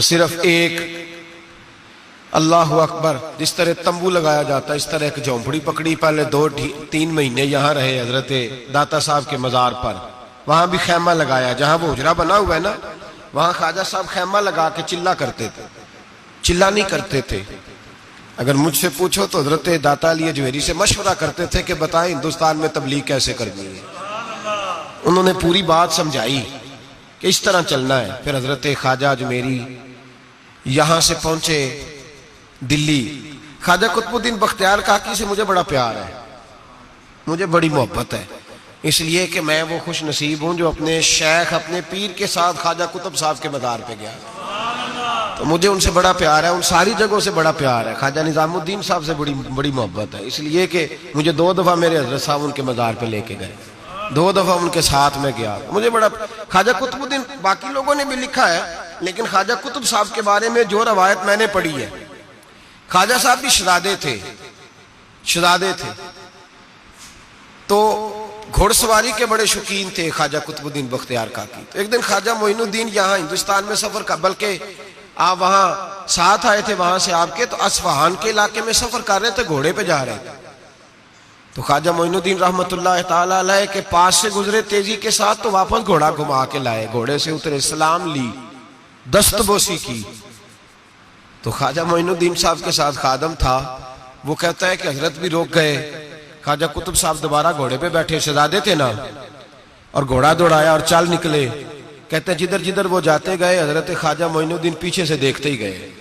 सिर्फ एक अल्लाह अकबर, जिस तरह तंबू लगाया जाता है इस तरह एक झोंपड़ी पकड़ी, पहले 2-3 महीने यहाँ रहे हजरत दाता साहब के मजार पर। वहां भी खैमा लगाया, जहां वो हुजरा बना हुआ है ना, वहां ख्वाजा साहब खैमा लगा के चिल्ला करते थे। चिल्ला नहीं करते थे। अगर मुझसे पूछो तो हजरत दाता अली अजमेरी से मशवरा करते थे कि बताएं हिंदुस्तान में तबलीग कैसे करनी है। उन्होंने पूरी बात समझाई कि इस तरह चलना है। फिर हजरत ख्वाजा अजमेरी यहां से पहुंचे दिल्ली। ख्वाजा कुतुबुद्दीन बख्तियार काकी से मुझे बड़ा प्यार है, मुझे बड़ी मोहब्बत है, इसलिए कि मैं वो खुश नसीब हूं जो अपने शेख अपने पीर के साथ ख्वाजा कुतुब साहब के मज़ार पे गया। तो मुझे उनसे बड़ा प्यार है, उन सारी जगहों से बड़ा प्यार है। ख्वाजा निजामुद्दीन साहब से बड़ी मोहब्बत है, इसलिए कि मुझे 2 दफा मेरे हजरत साहब उनके मज़ार पे लेके गए, 2 दफा उनके साथ में गया। मुझे बड़ा ख्वाजा कुतुबुद्दीन, बाकी लोगों ने भी लिखा है, लेकिन ख्वाजा कुतुब साहब के बारे में जो रवायत मैंने पढ़ी है, ख्वाजा साहब भी शहजादे थे तो घुड़सवारी के बड़े शौकीन थे ख्वाजा कुतुबुद्दीन बख्तियार काकी। तो एक दिन ख्वाजा मोइनुद्दीन यहाँ हिंदुस्तान में सफर का, बल्कि आप वहां साथ आए थे वहां से आपके, तो अस्फहान के इलाके में सफर कर रहे थे, घोड़े पे जा रहे थे। तो ख्वाजा मोइनुद्दीन रहमतुल्लाह ताला अलैह के पास से गुजरे तेजी के साथ, तो वापस घोड़ा घुमा के लाए, घोड़े से उतरे, सलाम ली, दस्तबोसी की। तो ख्वाजा मोइनुद्दीन साहब के साथ खादम था, वो कहता है कि हजरत भी रोक गए। ख्वाजा कुतुब साहब दोबारा घोड़े पे बैठे, शहजादे थे ना, और घोड़ा दौड़ाया और चल निकले। कहते हैं जिधर जिधर वो जाते गए हजरत ख्वाजा मोइनुद्दीन पीछे से देखते ही गए।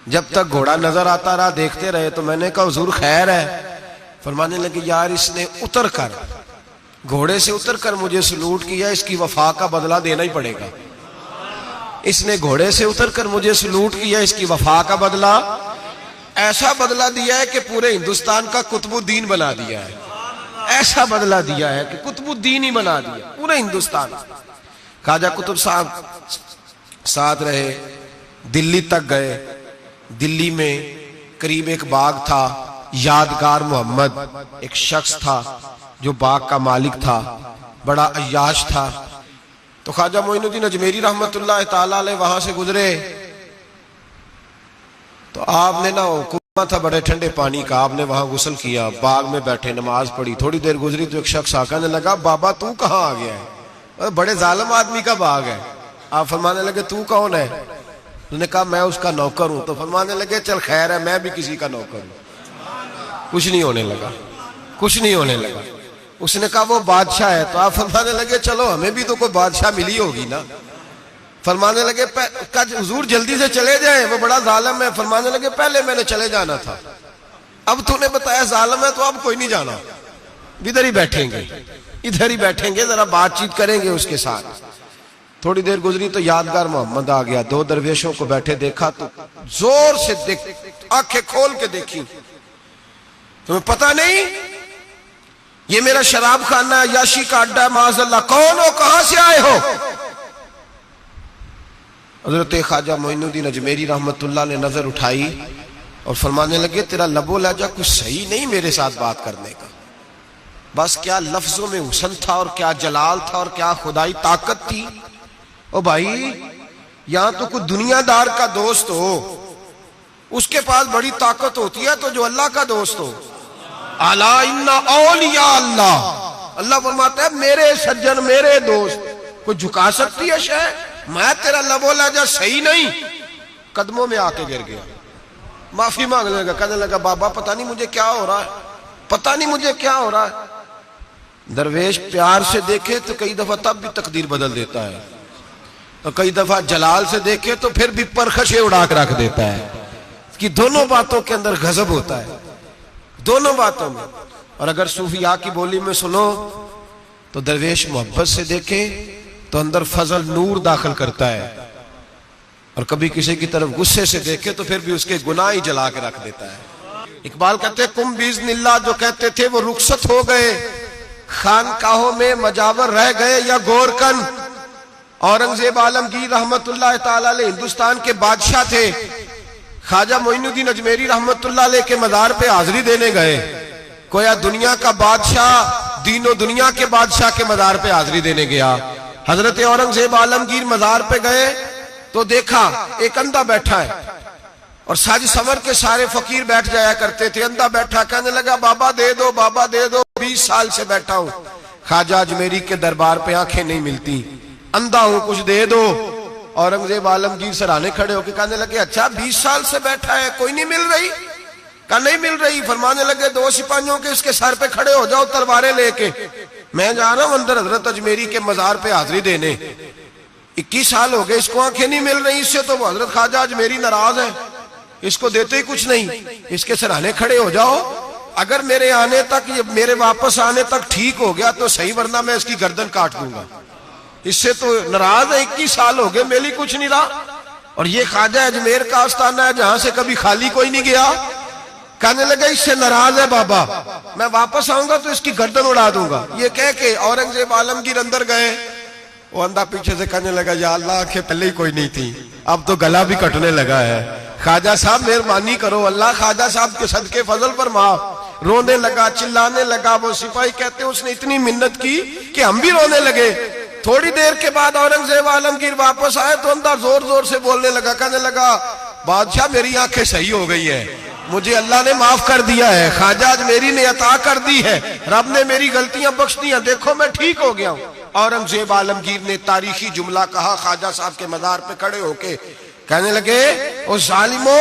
जब तक घोड़ा नजर आता रहा देखते रहे। तो मैंने कहा हुजूर खैर है? फरमाने लगे यार इसने उतर कर, घोड़े से उतर कर मुझे सलूट किया, इसकी वफा का बदला देना ही पड़ेगा। इसने घोड़े से उतरकर मुझे सलूट किया, इसकी वफा का बदला, ऐसा बदला दिया है कि पूरे हिंदुस्तान का कुतुबुद्दीन बना दिया है। ऐसा बदला दिया है कि कुतुबुद्दीन ही बना दिया पूरे हिंदुस्तान। ख्वाजा कुतुब साहब साथ रहे, दिल्ली तक गए। दिल्ली में करीब एक बाग था, यादगार मोहम्मद एक शख्स था जो बाग का मालिक था, बड़ा अय्याश था। तो ख्वाजा मोइनुद्दीन अजमेरी रहमतुल्लाह ताला अलैह वहां से गुजरे। तो आपने ना कुआं था बड़े ठंडे पानी का, आपने वहां गुस्ल किया, बाग में बैठे नमाज पढ़ी। थोड़ी देर गुजरी तो एक शख्स आकर लगा, बाबा तू कहाँ आ गया है? बड़े जालिम आदमी का बाग है। आप फरमाने लगे तू कौन है? उन्होंने कहा मैं उसका नौकर हूं। तो फरमाने लगे चल खैर है, मैं भी किसी का नौकर हूं। कुछ नहीं होने लगा, कुछ नहीं होने लगा। उसने कहा वो बादशाह है। तो आप फरमाने लगे चलो हमें भी तो कोई बादशाह मिली होगी ना। फरमाने लगे हुजूर जल्दी से चले जाए, वो बड़ा जालिम है। फरमाने लगे पहले मैंने चले जाना था, अब तूने बताया जालिम है तो अब कोई नहीं जाना, इधर ही बैठेंगे, इधर ही बैठेंगे, जरा बातचीत करेंगे उसके साथ। थोड़ी देर गुजरी तो यादगार मोहम्मद आ गया। 2 दरवेशों को बैठे देखा तो जोर से देख, आंखें खोल के देखी, तुम्हें पता नहीं ये मेरा शराब खाना याशी का अड्डा, माज़अल्लाह कौन हो, कहां से आए हो? हजरत ख्वाजा मोइनुद्दीन अजमेरी रहमतुल्लाह ने नजर उठाई और फरमाने लगे तेरा लबो लहजा कुछ सही नहीं मेरे साथ बात करने का। बस क्या लफ्जों में हुस्न था और क्या जलाल था और क्या खुदाई ताकत थी। ओ भाई यहां तो कुछ दुनियादार का दोस्त हो, उसके पास बड़ी ताकत होती है, तो जो अल्लाह का दोस्त हो, अला इन्ना औलिया अल्लाह, अल्लाह फरमाता है मेरे सज्जन मेरे दोस्त। कोई झुका सकती है शय? मैं तेरा लबो लहजा सही नहीं, कदमों में आके गिर गया, माफी मांगने लगा। कहने लगा बाबा पता नहीं मुझे क्या हो रहा है, पता नहीं मुझे क्या हो रहा है। दरवेश प्यार से देखे तो कई दफा तब भी तकदीर बदल देता है, और कई दफा जलाल से देखे तो फिर भी परखशे उड़ा के रख देता है। कि दोनों बातों के अंदर गजब होता है, दोनों बातों में। और अगर सूफिया की बोली में सुनो तो दरवेश मोहब्बत से देखे तो अंदर फजल नूर दाखिल करता है, और कभी किसी की तरफ गुस्से से देखे तो फिर भी उसके गुनाह ही जला के रख देता है। इकबाल कहते कुम बिज़निल्लाह जो कहते थे वो रुखसत हो गए, खानकाहों में मजावर रह गए या गोरकन। औरंगजेब आलमगीर रहमतुल्लाह ताला अलैह हिंदुस्तान के बादशाह थे। ख्वाजा मोइनुद्दीन अजमेरी रहमतुल्लाह अलैह के मजार पे हाजिरी देने गए। कोया दुनिया का बादशाह दीनो दुनिया के बादशाह के मजार पे हाजिरी देने गया। हजरत औरंगजेब आलमगीर मजार पे गए तो देखा एक अंधा बैठा है और साज समर के सारे फकीर बैठ जाया करते थे। अंधा बैठा, कहने लगा बाबा दे दो, बाबा दे दो, 20 साल से बैठा हूं ख्वाजा अजमेरी के दरबार पे, आंखें नहीं मिलती, अंधा हूं, कुछ दे दो। औरंगजेब आलमगीर सराहने खड़े होकर कहने लगे अच्छा 20 साल से बैठा है, कोई नहीं मिल रही? कहा नहीं मिल रही। फरमाने लगे 2 सिपाहियों के इसके सर पे खड़े हो जाओ तलवारें लेके, मैं जा रहा हूं अंदर हजरत अजमेरी के मजार पे हाजिरी देने। 21 साल हो गए, इसको आंखें नहीं मिल रही, इससे तो हजरत ख्वाजा अजमेरी नाराज है, इसको देते ही कुछ नहीं, इसके सराहने खड़े हो जाओ, अगर मेरे आने तक, मेरे वापस आने तक ठीक हो गया तो सही, वरना मैं इसकी गर्दन काट दूंगा। इससे तो नाराज है, 21 साल हो गए, मेली कुछ नहीं रहा। और ये ख्वाजा अजमेर का आस्थाना है जहां से कभी खाली कोई नहीं गया। कहने लगे इससे नाराज है बाबा, मैं वापस आऊंगा तो इसकी गर्दन उड़ा दूंगा। ये कह के औरंगजेब आलमगीर अंदर गए। वो अंधा पीछे से कहने लगा या अल्लाह, आंखें पहले ही कोई नहीं थी, अब तो गला भी कटने लगा है, ख्वाजा साहब मेहरबानी करो, अल्लाह ख्वाजा साहब के सदके फजल पर माफ। रोने लगा, चिल्लाने लगा। वो सिपाही कहते उसने इतनी मिन्नत की कि हम भी रोने लगे। थोड़ी देर के बाद औरंगजेब आलमगीर वापस आए तो अंदर जोर जोर से बोलने लगा, कहने लगा बादशाह मेरी आंखें सही हो गई है, मुझे अल्लाह ने माफ कर दिया है, ख्वाजा अजमेरी ने अता कर दी है, रब ने मेरी गलतियां बख्श दी, देखो मैं ठीक हो गया हूं। औरंगजेब आलमगीर ने तारीखी जुमला कहा ख्वाजा साहब के मजार पे खड़े होके, कहने लगे ओ जालिमो,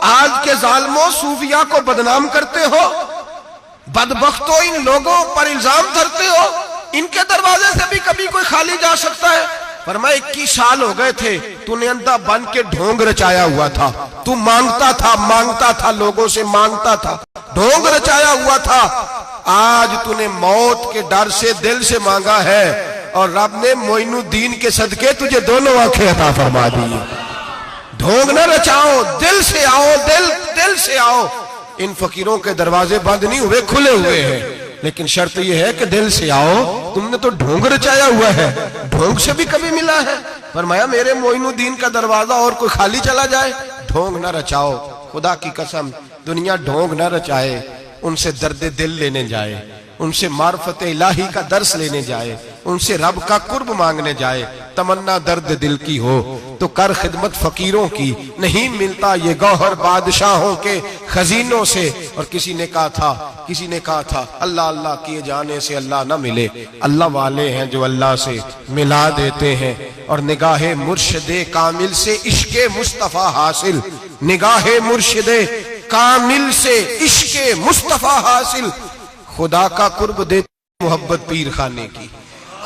आज के जालिमो सूफिया को बदनाम करते हो, बदबख्तो इन लोगों पर इल्जाम धरते हो, इनके दरवाजे से भी कभी कोई खाली जा सकता है? फरमाया 21 साल हो गए थे, तूने अंधा बन के ढोंग रचाया हुआ था, तू मांगता था लोगों से, मांगता था, ढोंग रचाया हुआ था। आज तूने मौत के डर से दिल से मांगा है और रब ने मोइनुद्दीन के सदके तुझे दोनों आंखें अता फरमा दी। ढोंग न रचाओ, दिल से आओ, दिल से आओ। इन फकीरों के दरवाजे बंद नहीं हुए, खुले हुए हैं, लेकिन शर्त यह है कि दिल से आओ। तुमने तो ढोंग रचाया हुआ है, ढोंग से भी कभी मिला है? फरमाया मेरे मोइनुद्दीन का दरवाजा और कोई खाली चला जाए, ढोंग न रचाओ। खुदा की कसम दुनिया ढोंग न रचाए, उनसे दर्द दिल लेने जाए, उनसे मार्फत इलाही का दर्स लेने जाए, उनसे रब का कुर्ब मांगने जाए। तमन्ना दर्द दिल की हो तो कर खिदमत फकीरों की, नहीं मिलता ये गौहर बादशाहों के खजीनों से। और किसी ने कहा था अल्लाह अल्लाह किए जाने से अल्लाह ना मिले, अल्लाह वाले हैं जो अल्लाह से मिला देते हैं। और निगाहे मुर्शिदे कामिल से इश्के मुस्तफा हासिल, निगाहे मुर्शिदे कामिल से इश्के मुस्तफा हासिल। खुदा का कुर्ब देती मोहब्बत पीर खाने की,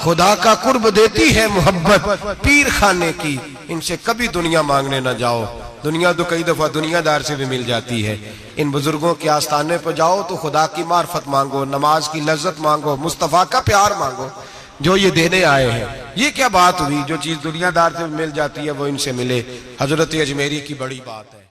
खुदा का कुर्ब देती है मोहब्बत पीर खाने की। इनसे कभी दुनिया मांगने ना जाओ, दुनिया तो कई दफा दुनियादार से भी मिल जाती है। इन बुजुर्गों के आस्थाने पर जाओ तो खुदा की मार्फत मांगो, नमाज की लज्जत मांगो, मुस्तफा का प्यार मांगो जो ये देने आए हैं। ये क्या बात हुई, जो चीज दुनियादार से मिल जाती है वो इनसे मिले। हजरत अजमेरी की बड़ी बात है।